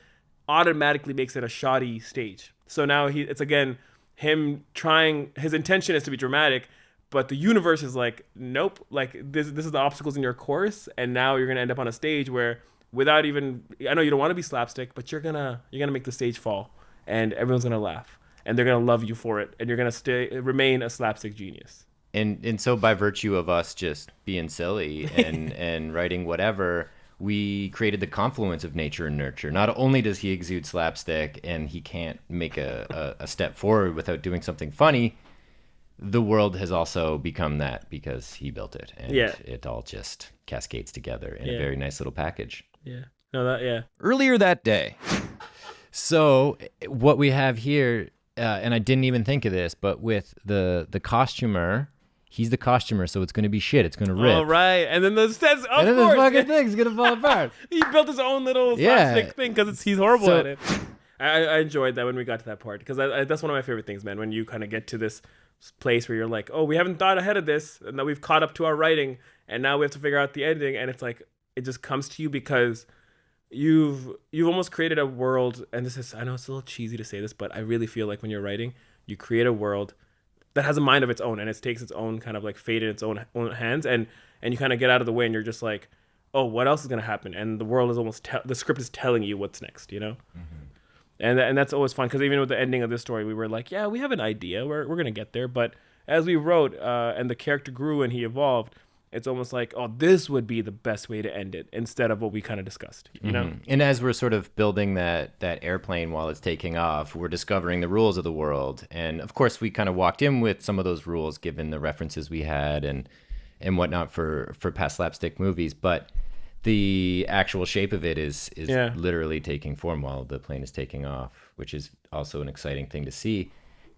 automatically makes it a shoddy stage. So now it's again him trying. His intention is to be dramatic, but the universe is like, nope. Like, this is the obstacles in your course, and now you're gonna end up on a stage where, without even, I know you don't want to be slapstick, but you're gonna make the stage fall, and everyone's gonna laugh, and they're gonna love you for it, and you're gonna remain a slapstick genius. And so by virtue of us just being silly and writing whatever, we created the confluence of nature and nurture. Not only does he exude slapstick and he can't make a step forward without doing something funny, the world has also become that because he built it. And it all just cascades together in a very nice little package. Yeah. No, Earlier that day. So what we have here, and I didn't even think of this, but with the costumer, he's the costumer, so it's going to be shit. It's going to rip. All right. And then the says, and then this fucking thing's going to fall apart. He built his own little slapstick thing because he's horrible at it. I enjoyed that when we got to that part, because that's one of my favorite things, man, when you kind of get to this place where you're like, oh, we haven't thought ahead of this, and now we've caught up to our writing, and now we have to figure out the ending, and it's like, it just comes to you because you've almost created a world, and I know it's a little cheesy to say this, but I really feel like when you're writing, you create a world that has a mind of its own, and it takes its own kind of like fate in its own hands, and you kind of get out of the way, and you're just like, oh, what else is going to happen? And the world is almost, the script is telling you what's next, Mm-hmm. And that's always fun, because even with the ending of this story, we were like, yeah, we have an idea, we're going to get there, but as we wrote, and the character grew and he evolved, it's almost like, oh, this would be the best way to end it, instead of what we kind of discussed, you know? And as we're sort of building that airplane while it's taking off, we're discovering the rules of the world. And of course, we kind of walked in with some of those rules, given the references we had and whatnot for past slapstick movies. But the actual shape of it is literally taking form while the plane is taking off, which is also an exciting thing to see.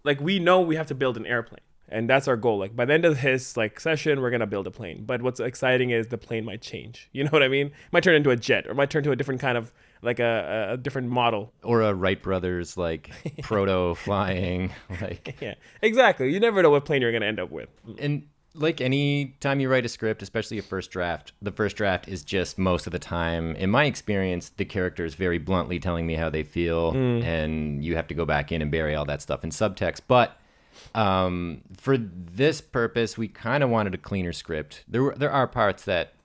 Like, we know we have to build an airplane. And that's our goal. Like, by the end of his session, we're gonna build a plane. But what's exciting is the plane might change. You know what I mean? It might turn into a jet, or might turn to a different kind of, like a different model, or a Wright brothers proto flying. Yeah, exactly. You never know what plane you're gonna end up with. And like any time you write a script, especially a first draft, the first draft is just, most of the time, in my experience, the character is very bluntly telling me how they feel, and you have to go back in and bury all that stuff in subtext. But for this purpose, we kind of wanted a cleaner script. There are parts that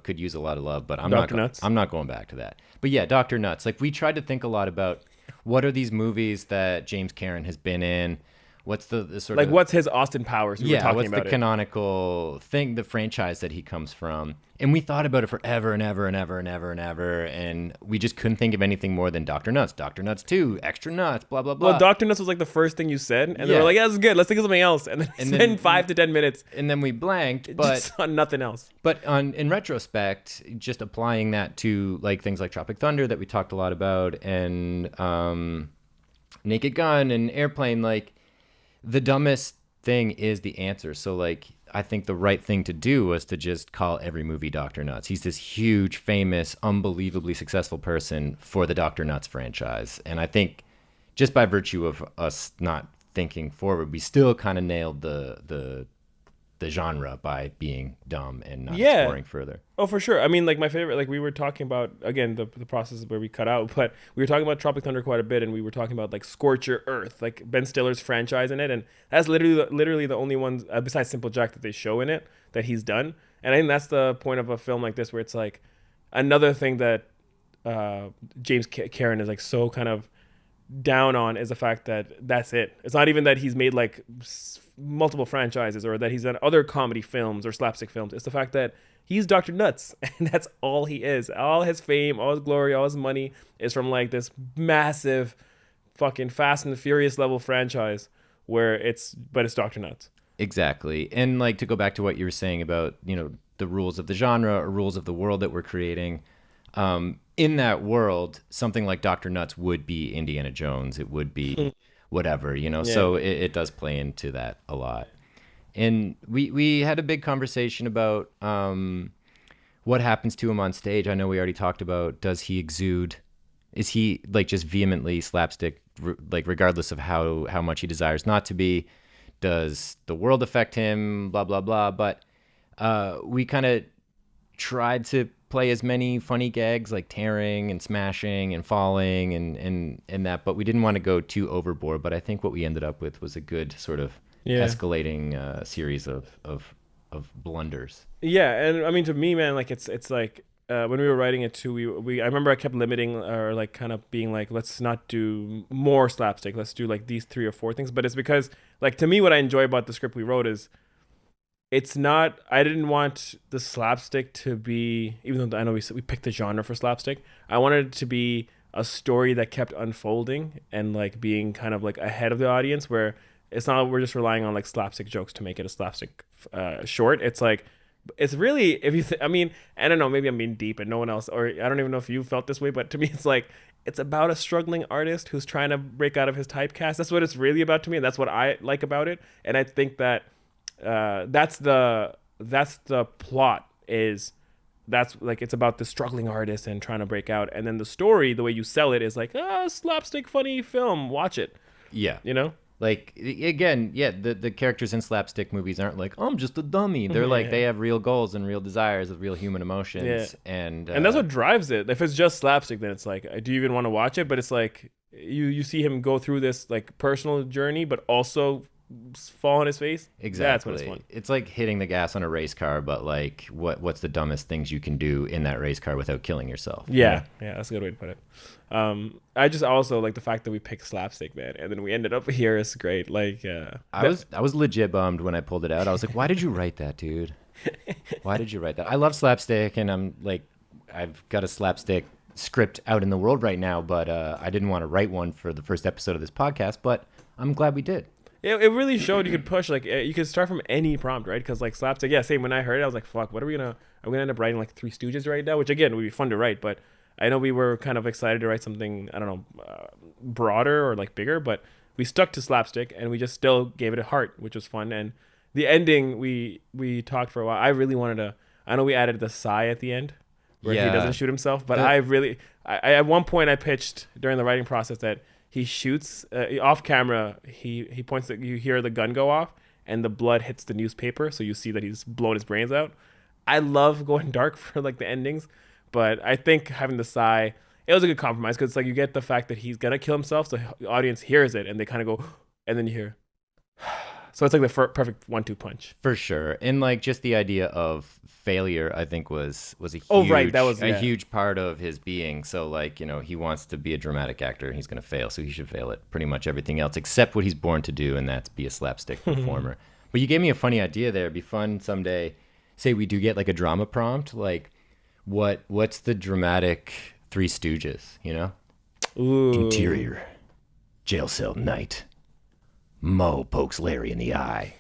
could use a lot of love, but I'm not going back to that. But yeah, Dr. Nuts. Like, we tried to think a lot about what are these movies that James Karen has been in. What's the sort of, what's his Austin Powers? What's the canonical thing, the franchise that he comes from? And we thought about it forever and ever and ever and ever and ever, and we just couldn't think of anything more than Dr. Nuts, Dr. Nuts 2, Extra Nuts, blah, blah, blah. Well, Dr. Nuts was like the first thing you said, and they were like, yeah, this is good, let's think of something else. And then spend 5 to 10 minutes. And then we blanked, but just on nothing else. But in retrospect, just applying that to things like Tropic Thunder that we talked a lot about, and Naked Gun and Airplane, the dumbest thing is the answer. So I think the right thing to do was to just call every movie Dr. Nuts. He's this huge, famous, unbelievably successful person for the Dr. Nuts franchise. And I think just by virtue of us not thinking forward, we still kind of nailed the genre by being dumb and not exploring further. Oh, for sure. I mean, my favorite, we were talking about, again, the process where we cut out, but we were talking about Tropic Thunder quite a bit, and we were talking about Scorcher Earth, Ben Stiller's franchise in it, and that's literally the only one besides Simple Jack that they show in it that he's done. And I think that's the point of a film like this, where it's another thing that James Karen is so kind of down on, is the fact that that's it. It's not even that he's made multiple franchises or that he's done other comedy films or slapstick films. It's the fact that he's Dr. Nuts, and that's all he is. All his fame, all his glory, all his money is from this massive fucking Fast and the Furious level franchise, where it's Dr. Nuts. Exactly. And like to go back to what you were saying about, the rules of the genre or rules of the world that we're creating, in that world, something like Dr. Nuts would be Indiana Jones. It would be whatever, so it does play into that a lot. And we had a big conversation about what happens to him on stage. I know we already talked about, does he exude, is he like just vehemently slapstick, like regardless of how much he desires not to be? Does the world affect him, blah, blah, blah. But we kind of tried to play as many funny gags like tearing and smashing and falling and that, but we didn't want to go too overboard. But I think what we ended up with was a good sort of escalating series of blunders. Yeah, and I mean, to me, man, like it's like when we were writing it too, I remember I kept limiting or like kind of being like, let's not do more slapstick. Let's do like these 3 or 4 things. But it's because, like, to me, what I enjoy about the script we wrote is it's not. I didn't want the slapstick to be, even though I know we picked the genre for slapstick. I wanted it to be a story that kept unfolding and like being kind of like ahead of the audience, where it's not we're just relying on like slapstick jokes to make it a slapstick short. It's like, it's really, if you I mean, I don't know, maybe I'm being deep and no one else, or I don't even know if you felt this way, but to me it's like, it's about a struggling artist who's trying to break out of his typecast. That's what it's really about to me, and that's what I like about it. And I think that that's the plot, is that's like, it's about the struggling artist and trying to break out, and then the story, the way you sell it, is like, slapstick funny film, watch it. Yeah. Like, again, the characters in slapstick movies aren't like, I'm just a dummy. They're like, they have real goals and real desires with real human emotions. And that's what drives it. If it's just slapstick, then it's like, do you even want to watch it? But it's like, you see him go through this like personal journey, but also fall on his face. Exactly. That's when it's fun. It's like hitting the gas on a race car, but like, what's the dumbest things you can do in that race car without killing yourself? Yeah, that's a good way to put it. I just also like the fact that we picked slapstick, man, and then we ended up here is great. Like, I was legit bummed when I pulled it out. I was like, why did you write that, dude? Why did you write that? I love slapstick, and I'm like, I've got a slapstick script out in the world right now, but I didn't want to write one for the first episode of this podcast, but I'm glad we did. It really showed you could push, like, you could start from any prompt, right? Because like slapstick, same. When I heard it, I was like, fuck, what are we gonna? I'm gonna end up writing like Three Stooges right now, which again would be fun to write, but I know we were kind of excited to write something, I don't know, broader or like bigger, but we stuck to slapstick and we just still gave it a heart, which was fun. And the ending, we talked for a while. I really wanted to. I know we added the sigh at the end where he doesn't shoot himself, but I at one point I pitched during the writing process that he shoots off camera. He points that you hear the gun go off and the blood hits the newspaper, so you see that he's blown his brains out. I love going dark for like the endings, but I think having the sigh, it was a good compromise, because like you get the fact that he's gonna kill himself, so the audience hears it and they kind of go, and then you hear. So it's like the perfect 1-2 punch. For sure. And like just the idea of failure, I think was a huge part of his being. So like, he wants to be a dramatic actor and he's going to fail. So he should fail at pretty much everything else except what he's born to do. And that's be a slapstick performer. But you gave me a funny idea there. It'd be fun someday. Say we do get like a drama prompt. Like what's the dramatic Three Stooges, Ooh. Interior, jail cell night. Moe pokes Larry in the eye.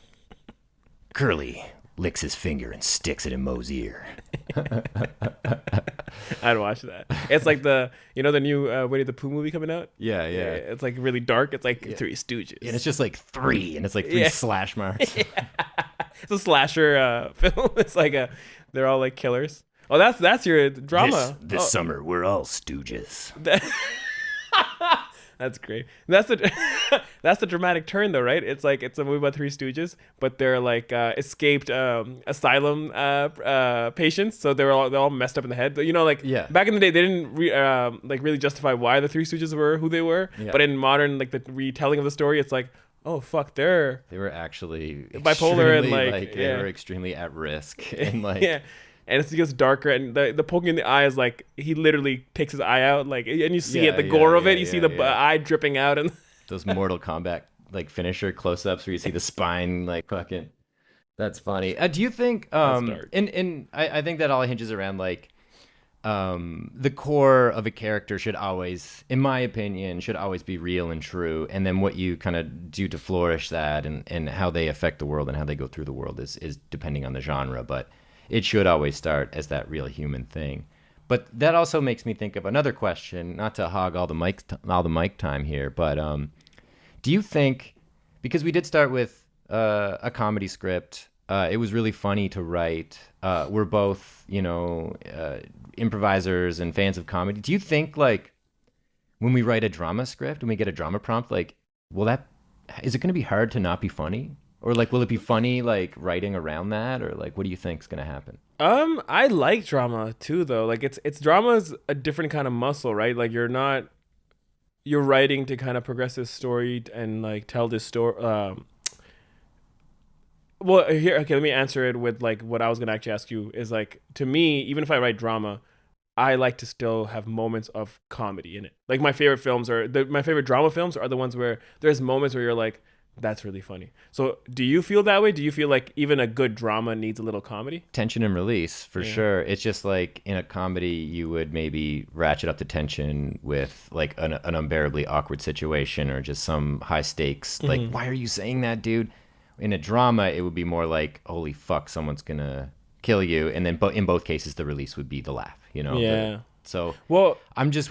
Curly licks his finger and sticks it in Moe's ear. I'd watch that. It's like the new Winnie the Pooh movie coming out. Yeah. It's like really dark. It's like Three Stooges. And it's just like 3, and it's like 3 slash marks. It's a slasher film. It's like they're all like killers. Oh, that's your drama. This summer, we're all Stooges. That's great. That's the dramatic turn, though, right? It's like it's a movie about Three Stooges, but they're like escaped asylum patients, so they're all messed up in the head. Back in the day, they didn't really justify why the Three Stooges were who they were. Yeah. But in modern, like the retelling of the story, it's like, oh fuck, they were actually bipolar and they were extremely at risk and like. Yeah. And it gets darker, and the poking in the eye is like he literally takes his eye out, like, and you see the gore of it. You see the eye dripping out, and those Mortal Kombat like finisher close-ups where you see the spine like fucking. That's funny. Do you think? And I think that all hinges around like the core of a character should always, in my opinion, should always be real and true. And then what you kind of do to flourish that and how they affect the world and how they go through the world is depending on the genre. But it should always start as that real human thing. But that also makes me think of another question, not to hog all the mic time here, but do you think, because we did start with a comedy script, it was really funny to write. We're both, improvisers and fans of comedy. Do you think, like, when we write a drama script, when we get a drama prompt, like, is it going to be hard to not be funny? Or, like, will it be funny, like, writing around that? Or, like, what do you think is going to happen? I like drama too, though. Like, it's drama's a different kind of muscle, right? Like, you're writing to kind of progress this story and, like, tell this story. Well, here, okay, let me answer it with, like, what I was gonna actually ask you is, like, to me, even if I write drama, I like to still have moments of comedy in it. Like, my favorite my favorite drama films are the ones where there's moments where you're like, that's really funny. So do you feel that way? Do you feel like even a good drama needs a little comedy? Tension and release, for sure. It's just like in a comedy, you would maybe ratchet up the tension with like an unbearably awkward situation or just some high stakes. Like, why are you saying that, dude? In a drama, it would be more like, holy fuck, someone's going to kill you. And then in both cases, the release would be the laugh, Yeah. So well, I'm just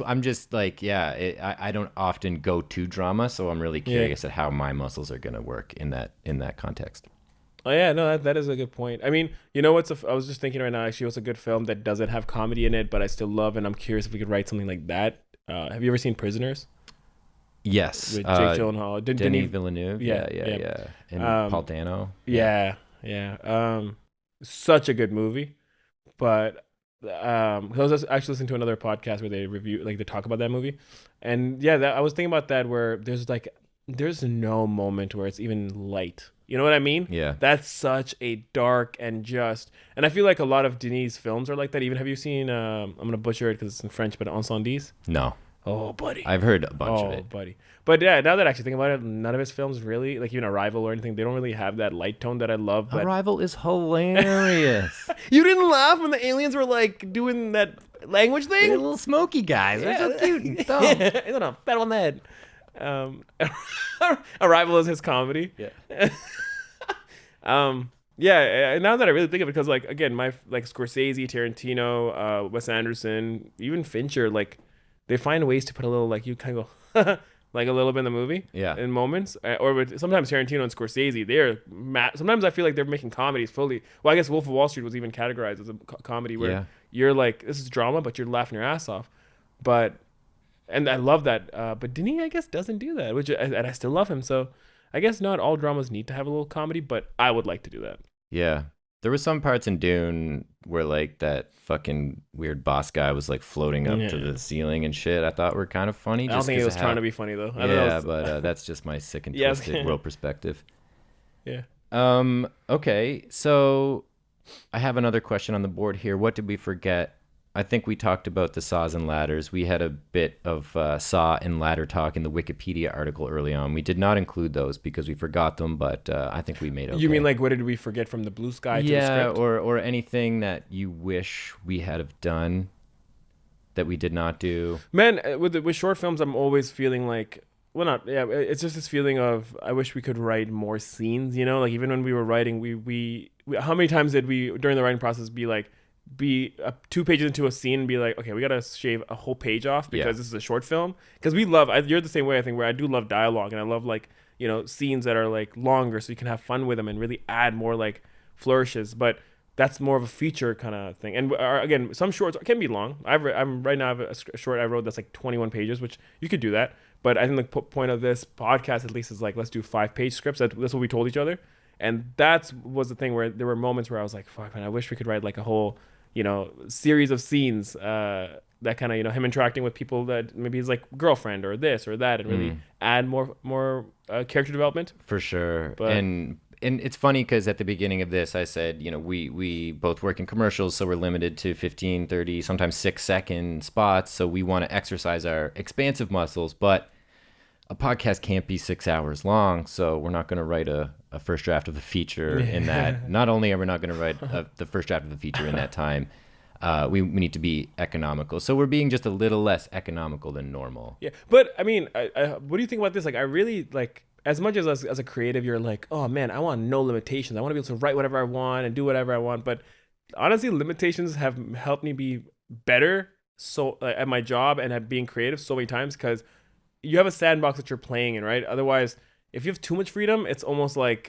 like, I don't often go to drama, so I'm really curious at how my muscles are gonna work in that context. Oh yeah, no, that is a good point. I mean, I was just thinking right now. Actually, what's a good film that doesn't have comedy in it, but I still love, and I'm curious if we could write something like that. Have you ever seen Prisoners? Yes, With Jake Gyllenhaal, Denis Villeneuve. Yeah, and Paul Dano. Yeah. Such a good movie, but. I was actually listening to another podcast where they talk about that movie, and I was thinking about that where there's no moment where it's even light. You know what I mean? Yeah. That's such a dark and I feel like a lot of Denis films are like that. Even have you seen? I'm gonna butcher it because it's in French, but Incendie? No. Oh, buddy. I've heard a bunch of it. Oh, buddy. But yeah, now that I actually think about it, none of his films really, like even Arrival or anything, they don't really have that light tone that I love. Arrival is hilarious. You didn't laugh when the aliens were like doing that language thing? They're little smoky guys. They're so cute and dumb. I don't know. Pat on the head. Arrival is his comedy. Yeah. Yeah, now that I really think of it, because like again, my like Scorsese, Tarantino, Wes Anderson, even Fincher, like they find ways to put a little like you kind of go like a little bit in the movie, in moments, sometimes Tarantino and Scorsese, they're sometimes I feel like they're making comedies fully. Well, I guess Wolf of Wall Street was even categorized as a comedy where you're like, this is drama, but you're laughing your ass off. And I love that. But Denis, I guess, doesn't do that, and I still love him. So I guess not all dramas need to have a little comedy, but I would like to do that. Yeah. There were some parts in Dune where like that fucking weird boss guy was like floating up to the ceiling and shit. I thought were kind of funny. I don't think he was trying to be funny though. But that's just my sick and twisted world perspective. Yeah. Okay. So I have another question on the board here. What did we forget? I think we talked about the saws and ladders. We had a bit of saw and ladder talk in the Wikipedia article early on. We did not include those because we forgot them, but I think we made okay. You mean like what did we forget from the blue sky to the script? or anything that you wish we had have done that we did not do? Man, with short films, I'm always feeling like, it's just this feeling of I wish we could write more scenes, like even when we were writing, we how many times did we during the writing process be 2 pages into a scene and be like, okay, we gotta shave a whole page off because this is a short film? Because you're the same way, I think, where I do love dialogue and I love like scenes that are like longer so you can have fun with them and really add more like flourishes. But that's more of a feature kind of thing. And again, some shorts can be long. I have a short I wrote that's like 21 pages, which you could do that. But I think the point of this podcast at least is like, let's do 5-page scripts. That's what we told each other. And that was the thing where there were moments where I was like, fuck, man, I wish we could write like a whole series of scenes that kind of, him interacting with people that maybe he's like girlfriend or this or that, and really add more character development. For sure. And it's funny because at the beginning of this, I said, we both work in commercials, so we're limited to 15, 30, sometimes 6-second spots. So we want to exercise our expansive muscles, but a podcast can't be 6 hours long. So we're not going to write a first draft of a feature in that. Not only are we not going to write the first draft of the feature in that time, we need to be economical. So we're being just a little less economical than normal. Yeah, but I mean, what do you think about this? Like, I really like, as much as a creative, you're like, oh man, I want no limitations. I want to be able to write whatever I want and do whatever I want. But honestly, limitations have helped me be better at my job and at being creative so many times, because you have a sandbox that you're playing in, right? Otherwise, if you have too much freedom, it's almost like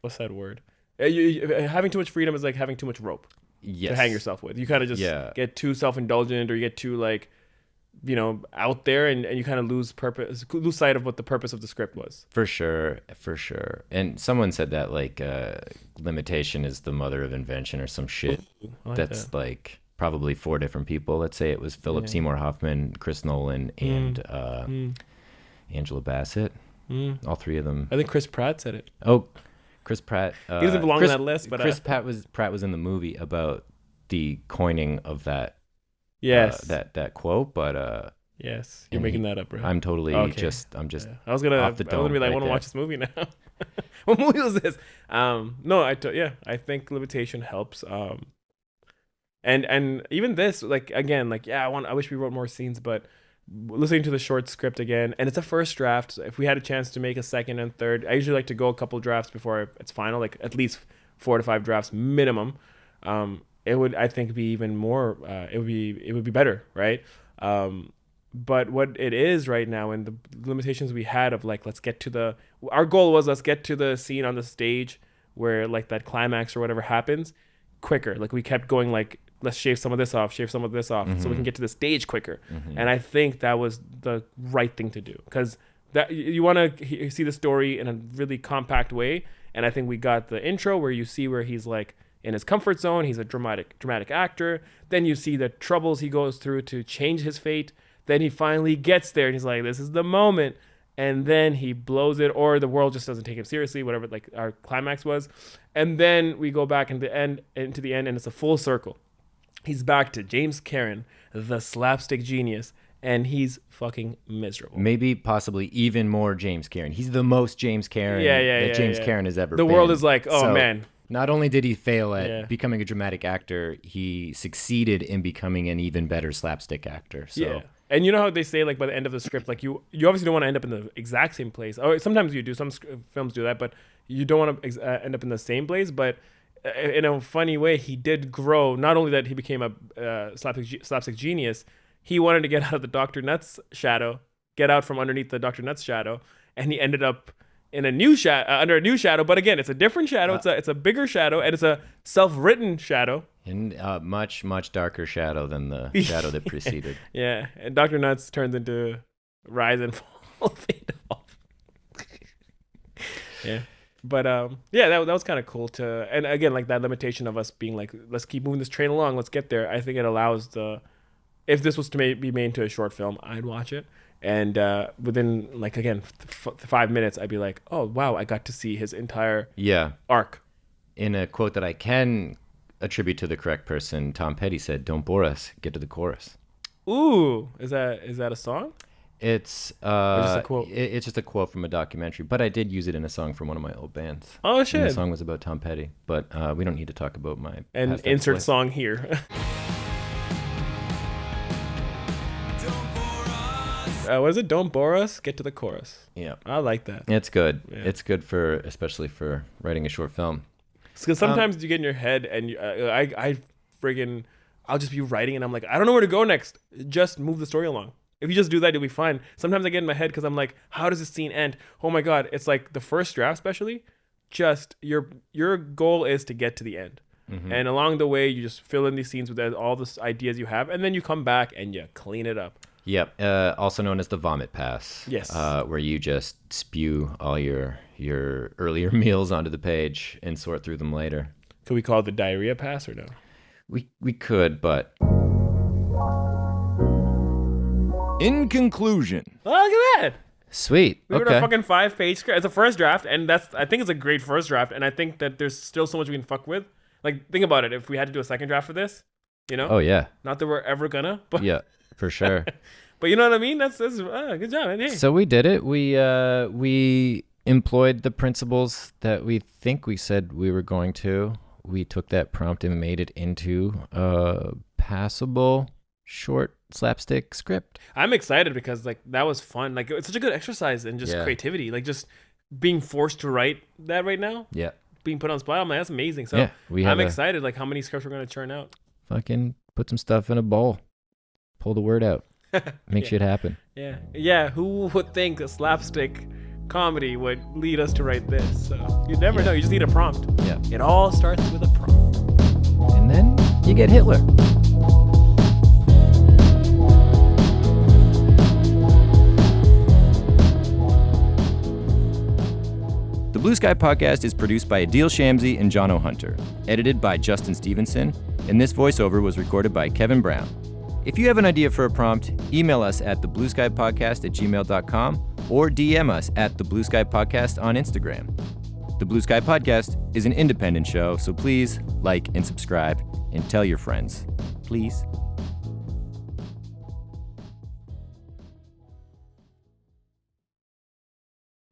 what's that word? Having too much freedom is like having too much rope to hang yourself with. You kind of just get too self-indulgent, or you get too like, out there, and you kind of lose sight of what the purpose of the script was. For sure. And someone said that like limitation is the mother of invention or some shit. That's like probably 4 different people. Let's say it was Philip Seymour Hoffman, Chris Nolan, and Angela Bassett. All 3 of them. I think Chris Pratt said it. Oh, Chris Pratt. He doesn't belong on that list, but Chris Pratt was in the movie about the coining of that. Yes. That quote, but yes, you're making that up, bro. I'm totally I'm just I was gonna off the dome be like, I want to watch this movie now. What movie was this? No, I think limitation helps. And even this, like, again, like, I wish we wrote more scenes, but listening to the short script again, and it's a first draft. So if we had a chance to make a second and third, I usually like to go a couple drafts before it's final, like at least 4 to 5 drafts minimum. It would, I think, be even more. It would be better, right? But what it is right now, and the limitations we had of like, let's get to the scene on the stage where like that climax or whatever happens quicker. Like, we kept going like, let's shave some of this off, so we can get to the stage quicker. And I think that was the right thing to do, because that you want to see the story in a really compact way. And I think we got the intro where you see where he's like in his comfort zone. He's a dramatic actor. Then you see the troubles he goes through to change his fate. Then he finally gets there and he's like, this is the moment. And then he blows it, or the world just doesn't take him seriously, whatever like our climax was. And then we go back into the end, and it's a full circle. He's back to James Karen, the slapstick genius, and he's fucking miserable. Maybe possibly even more James Karen. He's the most James Karen that James Karen has ever been. The world is like, oh, man. Not only did he fail at becoming a dramatic actor, he succeeded in becoming an even better slapstick actor. So. Yeah. And you know how they say, like, by the end of the script, like, you obviously don't want to end up in the exact same place. Or sometimes you do. Some films do that, but you don't want to end up in the same place. But in a funny way, he did grow. Not only that he became a slapstick genius, he wanted to get out of the Dr. Nuts shadow, get out from underneath the Dr. Nuts shadow, and he ended up in a new under a new shadow. But again, it's a different shadow. It's a bigger shadow, and it's a self-written shadow. In much darker shadow than the shadow that preceded. Yeah, and Dr. Nuts turns into Rise and Fall, Fade Off. Yeah. But that was kind of cool to, and again, like that limitation of us being like, let's keep moving this train along, let's get there. I think it allows if this was to be made into a short film, I'd watch it, and within like, again, 5 minutes, I'd be like, oh wow, I got to see his entire arc. In a quote that I can attribute to the correct person, Tom Petty said, "Don't bore us, get to the chorus." Ooh, is that a song? It's just a quote? It's just a quote from a documentary, but I did use it in a song from one of my old bands. Oh shit! And the song was about Tom Petty, but we don't need to talk about my. And insert song here. What is it? Don't bore us. Get to the chorus. Yeah, I like that. It's good. Yeah. It's good especially for writing a short film. Because sometimes you get in your head, and I'll just be writing, and I'm like, I don't know where to go next. Just move the story along. If you just do that, you'll be fine. Sometimes I get in my head because I'm like, how does this scene end? Oh my God. It's like the first draft, especially, just your goal is to get to the end. Mm-hmm. And along the way, you just fill in these scenes with all the ideas you have, and then you come back and you clean it up. Yep. Also known as the vomit pass. Yes. Where you just spew all your earlier meals onto the page and sort through them later. Could we call it the diarrhea pass or no? We could, but... In conclusion. Oh, look at that. Sweet. We wrote a fucking 5-page script. It's a first draft, and I think it's a great first draft, and I think that there's still so much we can fuck with. Like, think about it. If we had to do a second draft for this, you know? Oh, yeah. Not that we're ever gonna, but... Yeah, for sure. But you know what I mean? That's good job, man. Hey. So we did it. We employed the principles that we think we said we were going to. we took that prompt and made it into a passable short slapstick script. I'm excited because like that was fun. Like it's such a good exercise in just creativity. Like just being forced to write that right now. Yeah. Being put on spot. I'm like, that's amazing. So yeah, I'm excited like how many scripts we're gonna churn out. Fucking put some stuff in a bowl. Pull the word out. Make shit happen. Yeah. Yeah. Who would think a slapstick comedy would lead us to write this? So you never know. You just need a prompt. Yeah. It all starts with a prompt. And then you get Hitler. The Blue Sky Podcast is produced by Adeel Shamsi and Jono Hunter, edited by Justin Stevenson, and this voiceover was recorded by Kevin Brown. If you have an idea for a prompt, email us at theblueskypodcast@gmail.com or DM us at the Blue Sky Podcast on Instagram. The Blue Sky Podcast is an independent show, so please like and subscribe and tell your friends. Please.